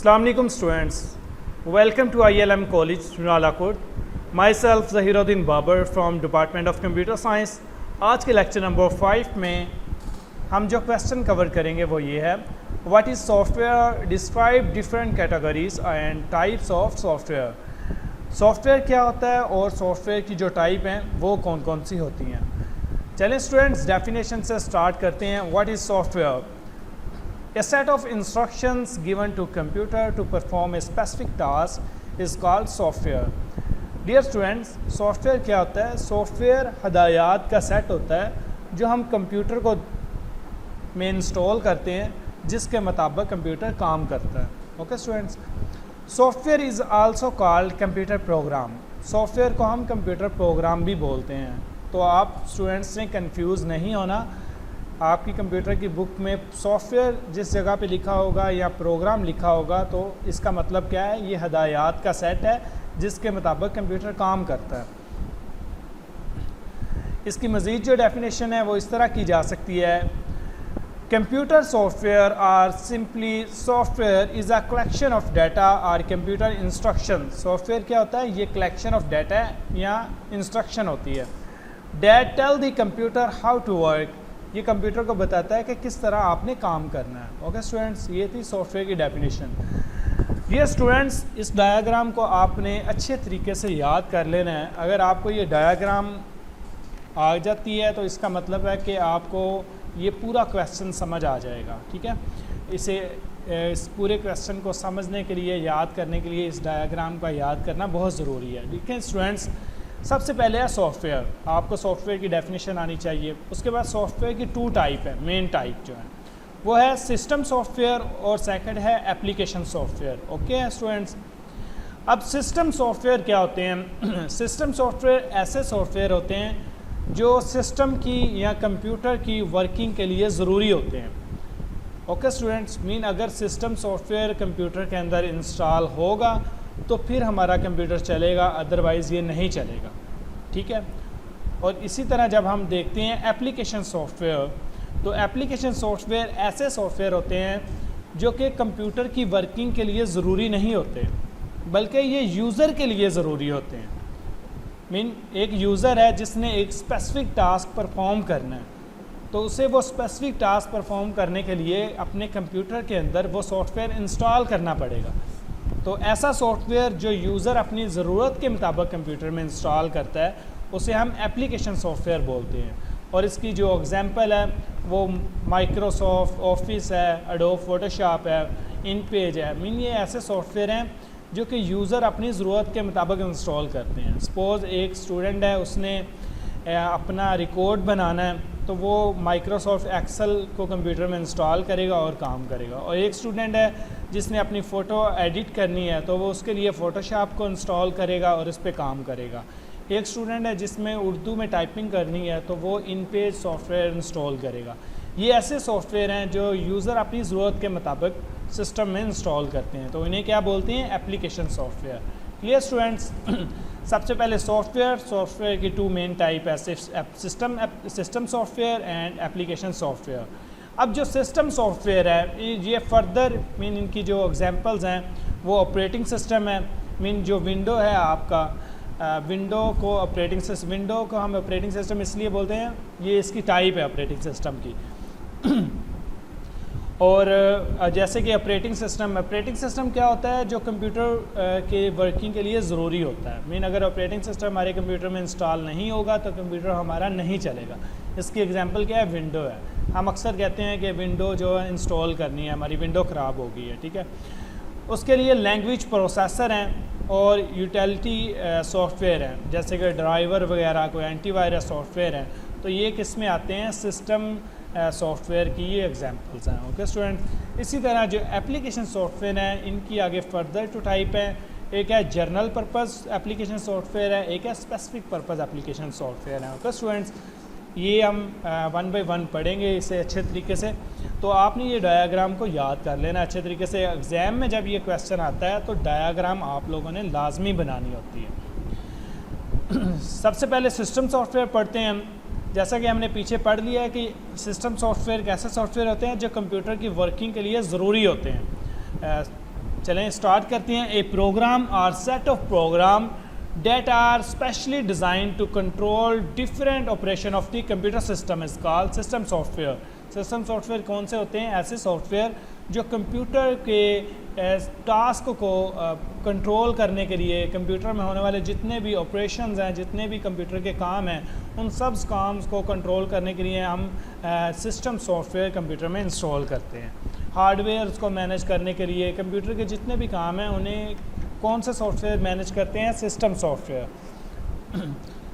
Assalamu alaikum students. Welcome to ILM College, Nalakot. Myself Zahiruddin Babar from Department of Computer Science. आज के lecture number 5 में हम जो question cover करेंगे वो ये है, what is software, describe different categories and types of software. Software क्या होता है और सॉफ्टवेयर की जो टाइप हैं वो कौन कौन सी होती हैं। चलें स्टूडेंट्स, डेफिनेशन से स्टार्ट करते हैं। What is software? A set of instructions given to computer to perform a specific task is called software. Dear students, software क्या होता है? Software हदायत का सेट होता है जो हम कंप्यूटर को में इंस्टॉल करते हैं जिसके मुताबिक कंप्यूटर काम करता है। Okay students, software is also called computer program. Software को हम कंप्यूटर प्रोग्राम भी बोलते हैं। तो आप स्टूडेंट्स ने कंफ्यूज नहीं होना। आपकी कंप्यूटर की बुक में सॉफ्टवेयर जिस जगह पे लिखा होगा या प्रोग्राम लिखा होगा तो इसका मतलब क्या है? ये हदायत का सेट है जिसके मुताबिक कंप्यूटर काम करता है। इसकी मज़ीद जो डेफिनेशन है वो इस तरह की जा सकती है, computer software or simply software is a collection of data और कंप्यूटर इंस्ट्रक्शन। सॉफ्टवेयर क्या होता है? ये कलेक्शन ऑफ डाटा या इंस्ट्रक्शन होती है। That tell the computer how to work. ये कंप्यूटर को बताता है कि किस तरह आपने काम करना है। ओके स्टूडेंट्स, ये थी सॉफ्टवेयर की डेफिनेशन। डियर स्टूडेंट्स, इस डायग्राम को आपने अच्छे तरीके से याद कर लेना है। अगर आपको ये डायग्राम आ जाती है तो इसका मतलब है कि आपको ये पूरा क्वेश्चन समझ आ जाएगा। ठीक है, इस पूरे क्वेश्चन को समझने के लिए, याद करने के लिए इस डायग्राम का याद करना बहुत ज़रूरी है। ठीक है स्टूडेंट्स, सबसे पहले है सॉफ्टवेयर। आपको सॉफ्टवेयर की डेफिनेशन आनी चाहिए। उसके बाद सॉफ्टवेयर की 2 टाइप है, मेन टाइप जो है वो है सिस्टम सॉफ्टवेयर और सेकंड है एप्लीकेशन सॉफ्टवेयर। ओके स्टूडेंट्स, अब सिस्टम सॉफ्टवेयर क्या होते हैं? सिस्टम सॉफ्टवेयर ऐसे सॉफ्टवेयर होते हैं जो सिस्टम की या कंप्यूटर की वर्किंग के लिए ज़रूरी होते हैं। ओके स्टूडेंट्स, अगर सिस्टम सॉफ्टवेयर कंप्यूटर के अंदर इंस्टॉल होगा तो फिर हमारा कंप्यूटर चलेगा, अदरवाइज़ ये नहीं चलेगा। ठीक है, और इसी तरह जब हम देखते हैं एप्लीकेशन सॉफ्टवेयर, तो एप्लीकेशन सॉफ्टवेयर ऐसे सॉफ्टवेयर होते हैं जो कि कंप्यूटर की वर्किंग के लिए ज़रूरी नहीं होते, बल्कि ये यूज़र के लिए ज़रूरी होते हैं। एक यूज़र है जिसने एक स्पेसिफिक टास्क परफॉर्म करना है, तो उसे वो स्पेसिफिक टास्क परफॉर्म करने के लिए अपने कंप्यूटर के अंदर वो सॉफ्टवेयर इंस्टॉल करना पड़ेगा। तो ऐसा सॉफ्टवेयर जो यूज़र अपनी ज़रूरत के मुताबिक कंप्यूटर में इंस्टॉल करता है उसे हम एप्लीकेशन सॉफ्टवेयर बोलते हैं। और इसकी जो एग्जांपल है वो माइक्रोसॉफ्ट ऑफिस है, एडोब फोटोशॉप है, इनपेज है। ये ऐसे सॉफ्टवेयर हैं जो कि यूज़र अपनी ज़रूरत के मुताबिक इंस्टॉल करते हैं। सपोज़ एक स्टूडेंट है, उसने अपना रिकॉर्ड बनाना है तो वो माइक्रोसॉफ्ट एक्सेल को कंप्यूटर में इंस्टॉल करेगा और काम करेगा। और एक स्टूडेंट है जिसने अपनी फ़ोटो एडिट करनी है तो वो उसके लिए फ़ोटोशॉप को इंस्टॉल करेगा और इस पर काम करेगा। एक स्टूडेंट है जिसमें उर्दू में टाइपिंग करनी है तो वो इनपेज सॉफ्टवेयर इंस्टॉल करेगा। ये ऐसे सॉफ्टवेयर हैं जो यूज़र अपनी ज़रूरत के मुताबिक सिस्टम में इंस्टॉल करते हैं, तो इन्हें क्या बोलते हैं? Application software. क्लियर स्टूडेंट्स, सबसे पहले सॉफ्टवेयर की 2 मेन टाइप है, system software and application software. अब जो सिस्टम सॉफ्टवेयर है ये फर्दर इनकी जो एग्जांपल्स हैं वो ऑपरेटिंग सिस्टम है। जो विंडो है आपका, विंडो को हम ऑपरेटिंग सिस्टम इसलिए बोलते हैं, ये इसकी टाइप है ऑपरेटिंग सिस्टम की। और जैसे कि ऑपरेटिंग सिस्टम क्या होता है? जो कंप्यूटर के वर्किंग के लिए ज़रूरी होता है। अगर ऑपरेटिंग सिस्टम हमारे कंप्यूटर में इंस्टॉल नहीं होगा तो कंप्यूटर हमारा नहीं चलेगा। इसकी एग्जांपल क्या है? विंडो है। हम अक्सर कहते हैं कि विंडो जो है इंस्टॉल करनी है, हमारी विंडो ख़राब हो गई है। ठीक है, उसके लिए लैंग्वेज प्रोसेसर हैं और यूटिलिटी सॉफ्टवेयर हैं, जैसे कि ड्राइवर वगैरह, कोई एंटीवायरस सॉफ्टवेयर हैं। तो ये किस में आते हैं? सिस्टम सॉफ्टवेयर की ये एग्जांपल्स हैं। ओके स्टूडेंट, इसी तरह जो एप्लीकेशन सॉफ्टवेयर हैं इनकी आगे फर्दर 2 टाइप हैं। एक है जनरल पर्पस एप्लीकेशन सॉफ्टवेयर है, एक है स्पेसिफिक पर्पस एप्लीकेशन सॉफ्टवेयर है। ओके स्टूडेंट्स, ये हम 1 बाय 1 पढ़ेंगे इसे अच्छे तरीके से। तो आपने ये डायग्राम को याद कर लेना अच्छे तरीके से। एग्ज़ाम में जब ये क्वेश्चन आता है तो डायग्राम आप लोगों ने लाजमी बनानी होती है। सबसे पहले सिस्टम सॉफ्टवेयर पढ़ते हैं हम। जैसा कि हमने पीछे पढ़ लिया है कि सिस्टम सॉफ्टवेयर कैसे सॉफ्टवेयर होते हैं जो कंप्यूटर की वर्किंग के लिए ज़रूरी होते हैं। चलें स्टार्ट करते हैं। A program are set of program that are specially designed to control different operation of the computer system is called system software। System software कौन से होते हैं? ऐसे सॉफ्टवेयर जो कंप्यूटर के टास्क को कंट्रोल करने के लिए कंप्यूटर में होने वाले जितने भी ऑपरेशंस हैं, जितने भी कंप्यूटर के काम हैं, उन सब काम को कंट्रोल करने के लिए हम सिस्टम सॉफ्टवेयर कंप्यूटर में इंस्टॉल करते हैं। हार्डवेयर को मैनेज करने के लिए कंप्यूटर के जितने भी काम हैं उन्हें कौन से सॉफ्टवेयर मैनेज करते हैं? System software.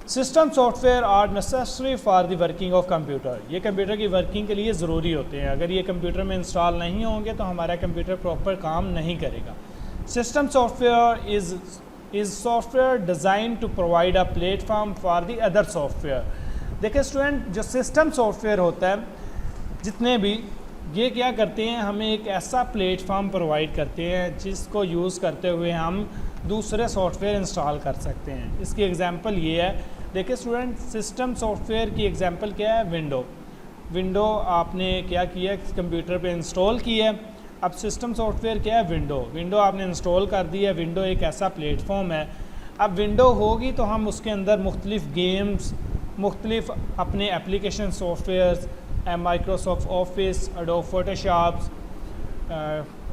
System software are necessary for the working of computer. ये कंप्यूटर की वर्किंग के लिए ज़रूरी होते हैं। अगर ये कंप्यूटर में इंस्टॉल नहीं होंगे तो हमारा कंप्यूटर प्रॉपर काम नहीं करेगा। System software is software design to provide a platform for the other software. देखिए स्टूडेंट, जो सिस्टम सॉफ्टवेयर होता है जितने भी, ये क्या करते हैं? हमें एक ऐसा प्लेटफॉर्म प्रोवाइड करते हैं जिसको यूज़ करते हुए हम दूसरे सॉफ्टवेयर इंस्टॉल कर सकते हैं। इसकी एग्जांपल ये है, देखिए स्टूडेंट, सिस्टम सॉफ्टवेयर की एग्जांपल क्या है? विंडो आपने क्या किया? कंप्यूटर पे इंस्टॉल किया। अब सिस्टम सॉफ्टवेयर क्या है? विंडो आपने इंस्टॉल कर दी है। विंडो एक ऐसा प्लेटफॉर्म है। अब विंडो होगी तो हम उसके अंदर मुख्तलिफ़ गेम्स, मुख्तलिफ़ अपने application softwares, Microsoft office, adobe Photoshops,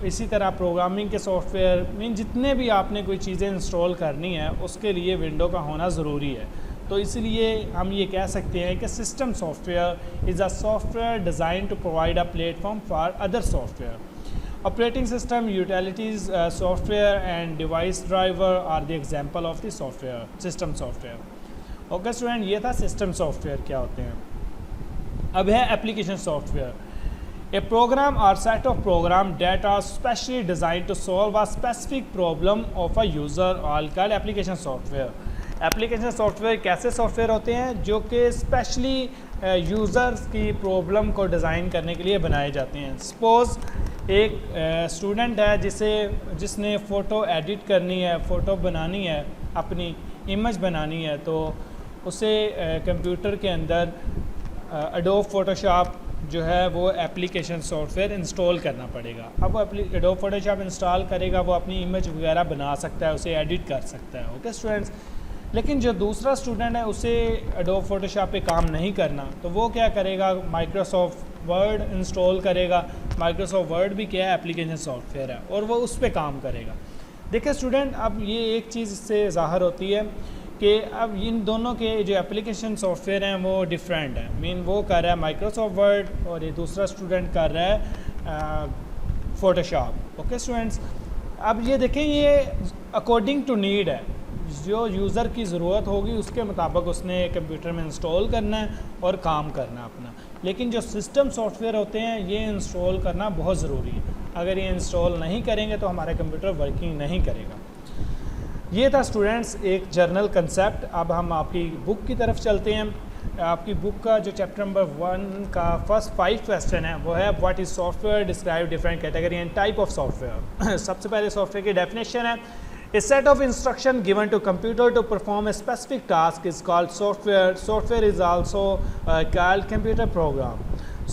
इसी तरह प्रोग्रामिंग के सॉफ्टवेयर, मीन जितने भी आपने कोई चीज़ें इंस्टॉल करनी है उसके लिए विंडो का होना ज़रूरी है। तो इसलिए हम ये कह सकते हैं कि system software is a software design to provide a platform for other software. Operating system, utilities software and device driver are the example of the software, system software. Okay student, ये था सिस्टम सॉफ्टवेयर क्या होते हैं। अब है application software. A program are set of program that are specially design to solve a specific problem of a user all called application software. Application software कैसे software होते हैं? जो कि स्पेशली यूज़र्स की प्रॉब्लम को डिज़ाइन करने के लिए बनाए जाते हैं। सपोज़ एक स्टूडेंट है जिसने फ़ोटो एडिट करनी है, फ़ोटो बनानी है, अपनी इमेज बनानी है, तो उसे कंप्यूटर के अंदर एडोब फोटोशॉप जो है वो एप्लीकेशन सॉफ्टवेयर इंस्टॉल करना पड़ेगा। अब वो एडोब फोटोशॉप इंस्टॉल करेगा, वो अपनी इमेज वगैरह बना सकता है, उसे एडिट कर सकता है। ओके स्टूडेंट्स, लेकिन जो दूसरा स्टूडेंट है उसे एडोब फोटोशॉप पे काम नहीं करना, तो वो क्या करेगा? माइक्रोसॉफ्ट वर्ड इंस्टॉल करेगा। माइक्रोसॉफ्ट वर्ड भी क्या है? एप्लीकेशन सॉफ्टवेयर है, और वो उस पर काम करेगा। देखिए स्टूडेंट, अब ये एक चीज़ इससे ज़ाहिर होती है कि अब इन दोनों के जो एप्लीकेशन सॉफ्टवेयर हैं वो डिफरेंट है। मीन वो कर रहा है माइक्रोसॉफ्ट वर्ड और ये दूसरा स्टूडेंट कर रहा है फ़ोटोशॉप। ओके स्टूडेंट्स, अब ये देखें, ये अकॉर्डिंग टू नीड है। जो यूज़र की ज़रूरत होगी उसके मुताबिक उसने कंप्यूटर में इंस्टॉल करना है और काम करना अपना। लेकिन जो सिस्टम सॉफ्टवेयर होते हैं ये इंस्टॉल करना बहुत ज़रूरी है। अगर ये इंस्टॉल नहीं करेंगे तो हमारा कंप्यूटर वर्किंग नहीं करेगा। ये था स्टूडेंट्स एक जर्नल कंसेप्ट। अब हम आपकी बुक की तरफ चलते हैं। आपकी बुक का जो चैप्टर नंबर 1 का फर्स्ट 5 क्वेश्चन है वो है what is software, describe different category and type of software. सबसे पहले सॉफ्टवेयर की डेफिनेशन है, a set of instruction given to computer to perform a specific task is called software. Software is also called computer program.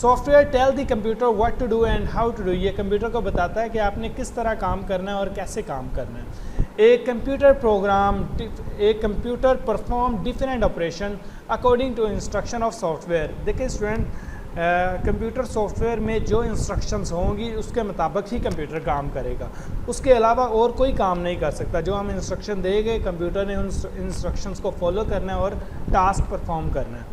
Software tell the computer what to do and how to do. ये computer को बताता है कि आपने किस तरह काम करना है और कैसे काम करना है। A computer perform different operation according to instruction of software। देखिए स्टूडेंट, कंप्यूटर सॉफ्टवेयर में जो इंस्ट्रक्शंस होंगी उसके मुताबिक ही कंप्यूटर काम करेगा, उसके अलावा और कोई काम नहीं कर सकता। जो हम इंस्ट्रक्शन देंगे कंप्यूटर ने उन इंस्ट्रक्शंस को फॉलो करना है और टास्क परफॉर्म करना है।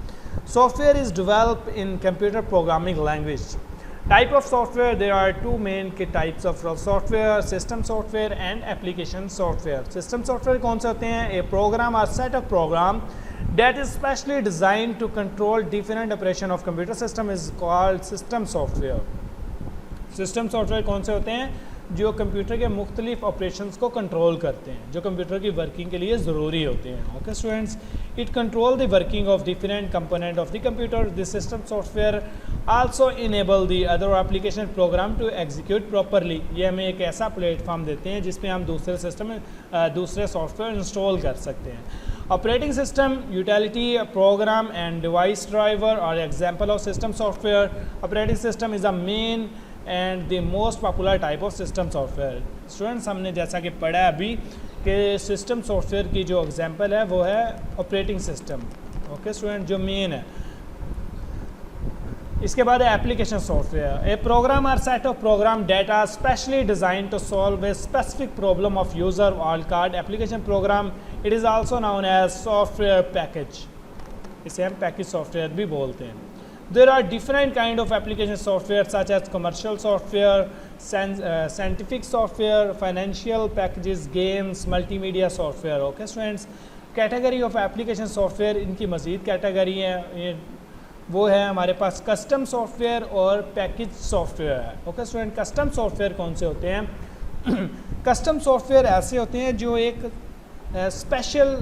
Software is developed in computer programming language. Type of software, there are two main types of software, system software and application software। System software कौन से होते हैं? A program or set of program that is specially designed to control different operation of computer system is called system software। System software कौन से होते हैं? जो computer के मुख्तलिफ ऑपरेशंस को कंट्रोल करते हैं, जो कंप्यूटर की वर्किंग के लिए ज़रूरी होते हैं। Okay students, it control the working of different component of the computer. This system software also enable the other application program to execute properly. ये हमें एक ऐसा प्लेटफॉर्म देते हैं जिसमें हम दूसरे सॉफ्टवेयर इंस्टॉल कर सकते हैं। Operating system, utility, program and device driver are example of system software। Operating system is a main and the most popular type of system software. Students, हमने जैसा कि पढ़ा है अभी कि सिस्टम सॉफ्टवेयर की जो एग्जांपल है वो है ऑपरेटिंग सिस्टम। ओके स्टूडेंट, जो मेन है। इसके बाद है application software. A program are set of program data specially design to solve a specific problem of user all called application program. It is also known as software package. इसे हम package software भी बोलते हैं। There are different kind of application software such as commercial software, scientific software, financial packages, games, multimedia software. Okay students, category of application software इनकी मज़ीद category है, वो है हमारे पास कस्टम सॉफ्टवेयर और पैकेज सॉफ्टवेयर है। ओके स्टूडेंट, कस्टम सॉफ्टवेयर कौन से होते हैं? कस्टम सॉफ्टवेयर ऐसे होते हैं जो एक स्पेशल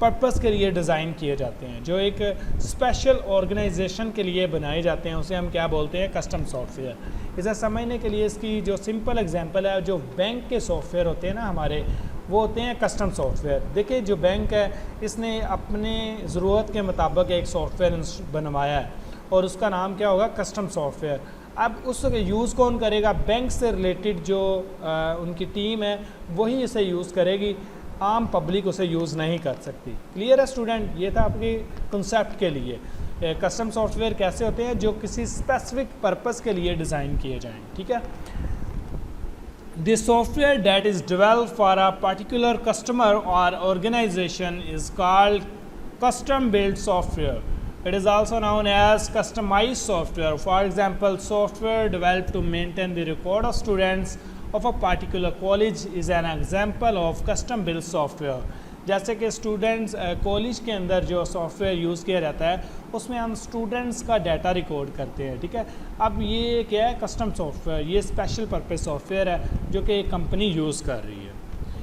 पर्पस के लिए डिज़ाइन किए जाते हैं, जो एक स्पेशल ऑर्गेनाइजेशन के लिए बनाए जाते हैं, उसे हम क्या बोलते हैं? Custom software. इसे समझने के लिए इसकी जो सिंपल एग्जांपल है, जो बैंक के सॉफ्टवेयर होते हैं ना हमारे, वो होते हैं कस्टम सॉफ्टवेयर। देखिए, जो बैंक है इसने अपने ज़रूरत के मुताबिक एक सॉफ्टवेयर बनवाया है और उसका नाम क्या होगा? Custom software. अब उस यूज़ कौन करेगा? बैंक से रिलेटेड जो उनकी टीम है वही इसे यूज़ करेगी, आम पब्लिक उसे यूज़ नहीं कर सकती। क्लियर है स्टूडेंट? ये था आपके कंसेप्ट के लिए कस्टम सॉफ्टवेयर कैसे होते हैं, जो किसी स्पेसिफिक पर्पस के लिए डिज़ाइन किए जाएं। ठीक है। The software that is developed for a particular customer और organization is called custom build software. It is also known as customized software. For example, software developed to maintain the record of students of a particular college is an example of custom built software. जैसे कि students college के अंदर जो software use किया जाता है उसमें हम स्टूडेंट्स का डाटा रिकॉर्ड करते हैं। ठीक है। अब ये क्या है? Custom software. ये स्पेशल पर्पस सॉफ्टवेयर है जो कि एक कंपनी यूज़ कर रही है।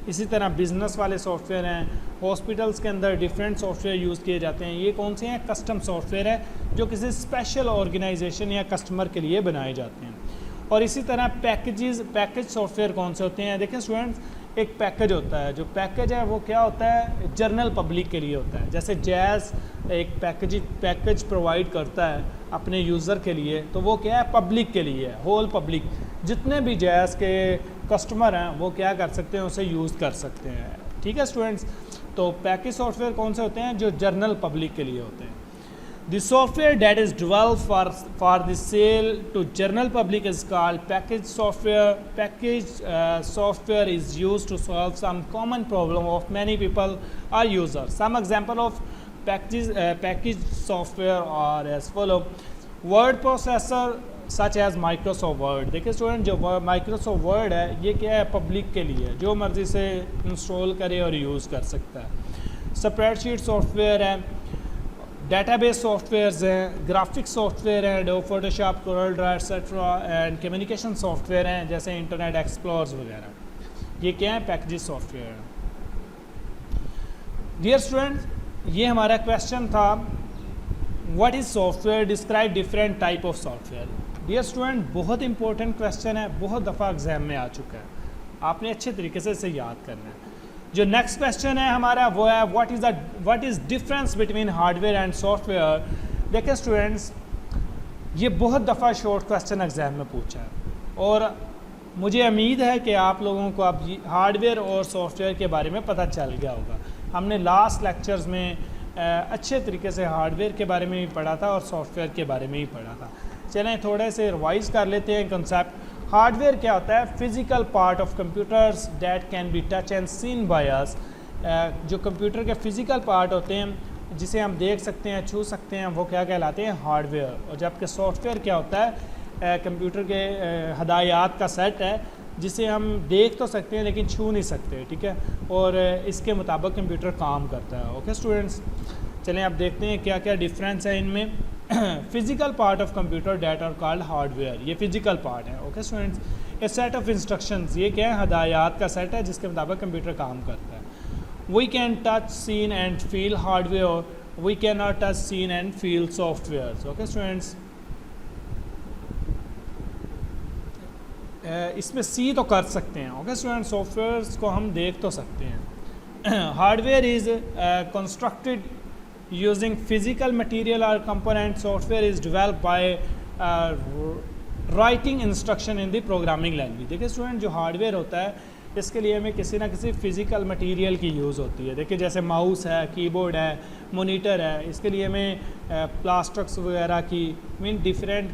इसी तरह बिज़नेस वाले सॉफ्टवेयर हैं, हॉस्पिटल्स के अंदर डिफरेंट सॉफ्टवेयर यूज़ किए जाते हैं। ये कौन से हैं? कस्टम सॉफ्टवेयर है जो किसी स्पेशल ऑर्गेनाइजेशन या कस्टमर के लिए बनाए जाते हैं। और इसी तरह पैकेज सॉफ्टवेयर कौन से होते हैं? देखें स्टूडेंट्स, एक पैकेज होता है, जो पैकेज है वो क्या होता है? जनरल पब्लिक के लिए होता है। जैसे जैज़ एक पैकेज प्रोवाइड करता है अपने यूज़र के लिए, तो वो क्या है? पब्लिक के लिए है, होल पब्लिक। जितने भी जैज़ के कस्टमर हैं वो क्या कर सकते हैं? उसे यूज़ कर सकते हैं। ठीक है स्टूडेंट्स। तो पैकेज सॉफ्टवेयर कौन से होते हैं? जो जनरल पब्लिक के लिए होते हैं। The software that is developed for the sale to general public is called package software. Package software is used to solve some common problem of many people or users. Some example of package software are as follow: word processor such as Microsoft Word. देखिए student, जो Microsoft Word है ये क्या है? Public के लिए, जो मर्ज़ी से इंस्टॉल करे और यूज़ कर सकता है। स्प्रेडशीट सॉफ्टवेयर है, डेटाबेस सॉफ्टवेयर्स हैं, ग्राफिक्स सॉफ्टवेयर हैं, Adobe Photoshop, Corel draw etcetera, and communication software हैं जैसे इंटरनेट एक्सप्लोरर्स वगैरह। ये क्या है? पैकेज सॉफ्टवेयर है। डियर स्टूडेंट्स, ये हमारा क्वेश्चन था, what is software, describe different type of software. Dear student, बहुत इंपॉर्टेंट क्वेश्चन है, बहुत दफ़ा एग्जाम में आ चुका है, आपने अच्छे तरीके से इसे याद करना है। जो नेक्स्ट क्वेश्चन है हमारा वो है, what is difference between hardware and software. देखिए स्टूडेंट्स, ये बहुत दफ़ा शॉर्ट क्वेश्चन एग्जाम में पूछा है और मुझे उम्मीद है कि आप लोगों को अब हार्डवेयर और सॉफ्टवेयर के बारे में पता चल गया होगा। हमने लास्ट लेक्चर्स में अच्छे तरीके से हार्डवेयर के बारे में भी पढ़ा था और सॉफ्टवेयर के बारे में ही पढ़ा था। चलें थोड़े से रिवाइज कर लेते हैं कंसेप्ट। हार्डवेयर क्या होता है? Physical part of computers that can be touch and seen by us. जो कंप्यूटर के फिजिकल पार्ट होते हैं जिसे हम देख सकते हैं, छू सकते हैं, वो क्या कहलाते हैं? हार्डवेयर। और जबकि सॉफ्टवेयर क्या होता है? कंप्यूटर के हदायत का सेट है जिसे हम देख तो सकते हैं लेकिन छू नहीं सकते। ठीक है। और इसके मुताबिक कंप्यूटर काम करता है। ओके स्टूडेंट्स, चलें अब देखते हैं क्या क्या डिफरेंस है इनमें। Physical part of computer that are called hardware. ये फिजिकल पार्ट है। Okay students, a set of instructions, ये क्या है? हदायत का सेट है जिसके मुताबिक कंप्यूटर काम करता है। We can touch, seen and feel hardware, we can not touch, seen and feel software. Okay students, इसमें सी तो कर सकते हैं। ओके स्टूडेंट्स, सॉफ्टवेयर्स को हम देख तो सकते हैं। Hardware is constructed using physical material or component. Software is developed by writing instruction in the programming language. देखिए स्टूडेंट, जो हार्डवेयर होता है इसके लिए हमें किसी ना किसी फिज़िकल मटेरियल की यूज़ होती है। देखिए जैसे माउस है, कीबोर्ड है, मॉनिटर है, इसके लिए हमें प्लास्टिक्स वगैरह की मीन डिफरेंट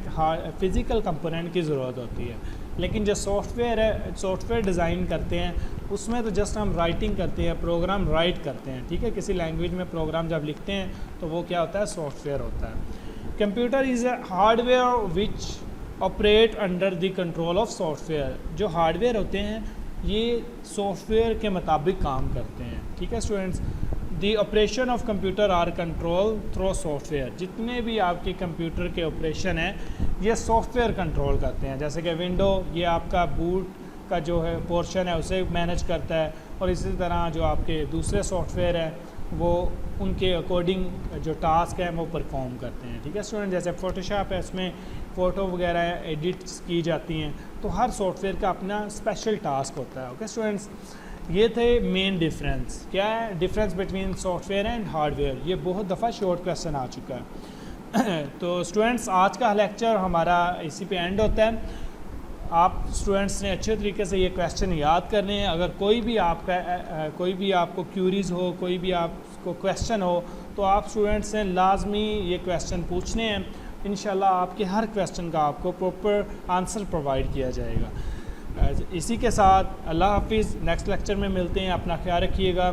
फिज़िकल कंपोनेंट की ज़रूरत होती है। लेकिन जो सॉफ्टवेयर है, सॉफ्टवेयर डिज़ाइन करते हैं उसमें तो जस्ट हम राइटिंग करते हैं, प्रोग्राम राइट करते हैं, ठीक है। किसी लैंग्वेज में प्रोग्राम जब लिखते हैं तो वो क्या होता है, सॉफ्टवेयर होता है। Computer is a hardware which operate under the control of software. जो हार्डवेयर होते हैं ये सॉफ्टवेयर के मुताबिक काम करते हैं, ठीक है students. The operation of computer are control through software. जितने भी आपके कंप्यूटर के ऑपरेशन हैं ये सॉफ्टवेयर कंट्रोल करते हैं। जैसे कि विंडो, ये आपका बूट का जो है पोर्शन है उसे मैनेज करता है, और इसी तरह जो आपके दूसरे सॉफ्टवेयर हैं वो उनके अकॉर्डिंग जो टास्क हैं वो परफॉर्म करते हैं, ठीक है स्टूडेंट। जैसे फोटोशॉप है, इसमें फ़ोटो वगैरह एडिट्स की जाती हैं, तो हर सॉफ्टवेयर का अपना स्पेशल टास्क होता है। ओके स्टूडेंट्स, ये थे मेन डिफरेंस। क्या है difference between software and hardware? ये बहुत दफ़ा शॉर्ट क्वेश्चन आ चुका है। तो स्टूडेंट्स, आज का लेक्चर हमारा इसी पे एंड होता है। आप स्टूडेंट्स ने अच्छे तरीके से ये क्वेश्चन याद करने हैं। अगर कोई भी आपको क्यूरीज़ हो, कोई भी आपको क्वेश्चन हो, तो आप स्टूडेंट्स ने लाजमी ये क्वेश्चन पूछने हैं। इंशाल्लाह आपके हर क्वेश्चन का आपको प्रॉपर आंसर प्रोवाइड किया जाएगा। इसी के साथ अल्लाह हाफिज़। नेक्स्ट लेक्चर में मिलते हैं। अपना ख्याल रखिएगा।